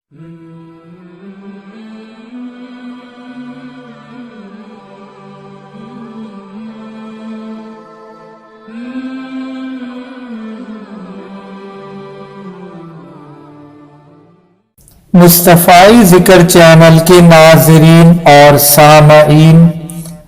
مصطفی ذکر چینل کے ناظرین اور سامعین،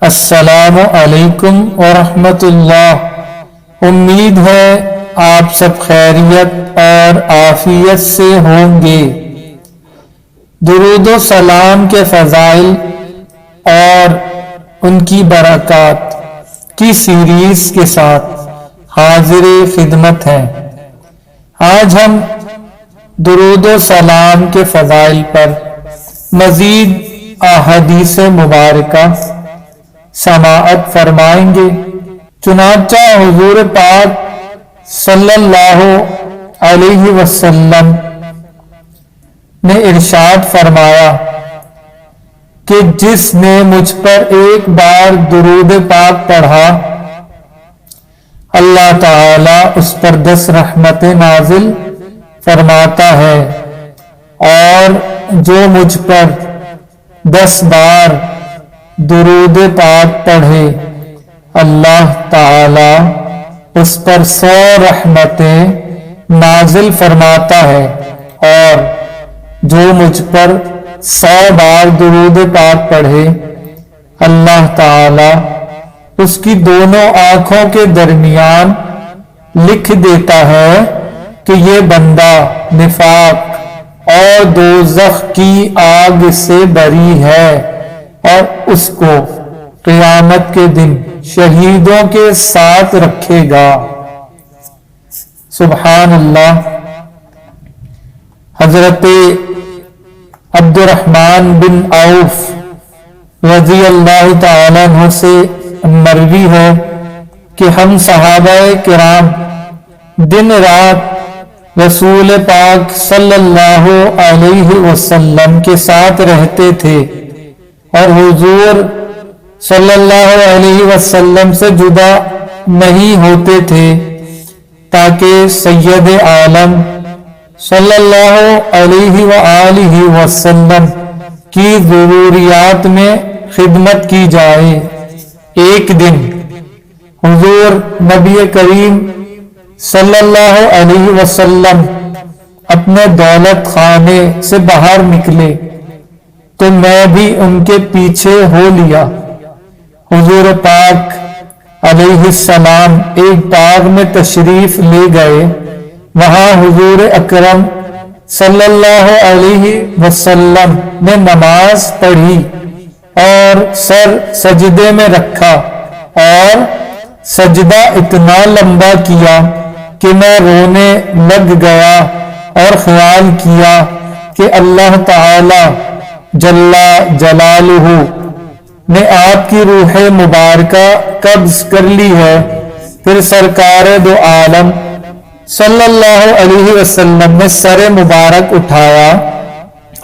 السلام علیکم ورحمۃ اللہ۔ امید ہے آپ سب خیریت اور عافیت سے ہوں گے۔ درود و سلام کے فضائل اور ان کی برکات کی سیریز کے ساتھ حاضر خدمت ہیں۔ آج ہم درود و سلام کے فضائل پر مزید احادیث مبارکہ سماعت فرمائیں گے۔ چنانچہ حضور پاک صلی اللہ علیہ وسلم نے ارشاد فرمایا کہ جس نے مجھ پر ایک بار درود پاک پڑھا، اللہ تعالی اس پر 10 رحمتیں نازل فرماتا ہے، اور جو مجھ پر 10 بار درود پاک پڑھے، اللہ تعالی اس پر 100 رحمتیں نازل فرماتا ہے، اور جو مجھ پر 100 بار درود پاک پڑھے، اللہ تعالی اس کی دونوں آنکھوں کے درمیان لکھ دیتا ہے کہ یہ بندہ نفاق اور دوزخ کی آگ سے بری ہے، اور اس کو قیامت کے دن شہیدوں کے ساتھ رکھے گا۔ سبحان اللہ۔ حضرت عبد الرحمن بن عوف رضی اللہ تعالیٰ عنہ سے مروی ہے کہ ہم صحابہ کرام دن رات رسول پاک صلی اللہ علیہ وسلم کے ساتھ رہتے تھے، اور حضور صلی اللہ علیہ وسلم سے جدا نہیں ہوتے تھے، تاکہ سید عالم صلی اللہ علیہ وآلہ وسلم کی ضروریات میں خدمت کی جائے۔ ایک دن حضور نبی کریم صلی اللہ علیہ وسلم اپنے دولت خانے سے باہر نکلے تو میں بھی ان کے پیچھے ہو لیا۔ حضور پاک علیہ السلام ایک باغ میں تشریف لے گئے، وہاں حضور اکرم صلی اللہ علیہ وسلم نے نماز پڑھی اور سر سجدے میں رکھا، اور سجدہ اتنا لمبا کیا کہ میں رونے لگ گیا، اور خیال کیا کہ اللہ تعالی جل جلالہ نے آپ کی روح مبارکہ قبض کر لی ہے۔ پھر سرکار دو عالم صلی اللہ علیہ وسلم نے سر مبارک اٹھایا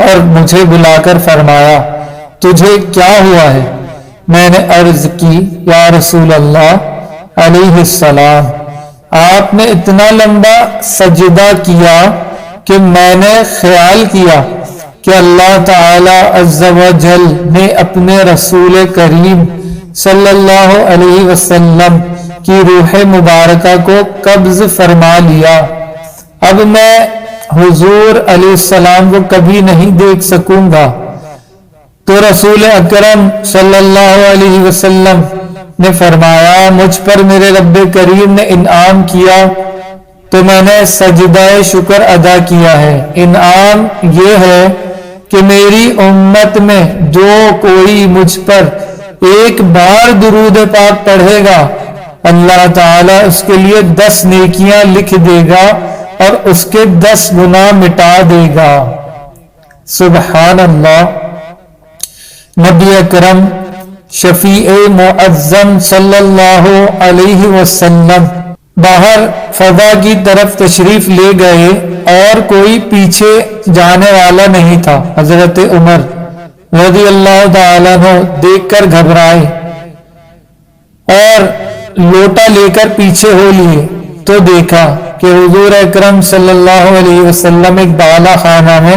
اور مجھے بلا کر فرمایا، تجھے کیا ہوا ہے؟ میں نے عرض کی، یا رسول اللہ علیہ السلام، آپ نے اتنا لمبا سجدہ کیا کہ میں نے خیال کیا کہ اللہ تعالی عز و جل نے اپنے رسول کریم صلی اللہ علیہ وسلم کی روح مبارکہ کو قبض فرما لیا، اب میں حضور علیہ السلام کو کبھی نہیں دیکھ سکوں گا۔ تو رسول اکرم صلی اللہ علیہ وسلم نے فرمایا، مجھ پر میرے رب کریم نے انعام کیا تو میں نے سجدہ شکر ادا کیا ہے۔ انعام یہ ہے کہ میری امت میں جو کوئی مجھ پر ایک بار درود پاک پڑھے گا، اللہ تعالیٰ اس کے لیے 10 نیکیاں لکھ دے گا اور اس کے 10 گناہ مٹا دے گا۔ سبحان اللہ۔ نبی اکرم شفیع معظم صلی اللہ علیہ وسلم باہر فضا کی طرف تشریف لے گئے اور کوئی پیچھے جانے والا نہیں تھا۔ حضرت عمر رضی اللہ تعالیٰ عنہ دیکھ کر گھبرائے اور لوٹا لے کر پیچھے ہو لیے تو دیکھا کہ حضور اکرم صلی اللہ علیہ وسلم ایک بالا خانہ میں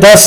10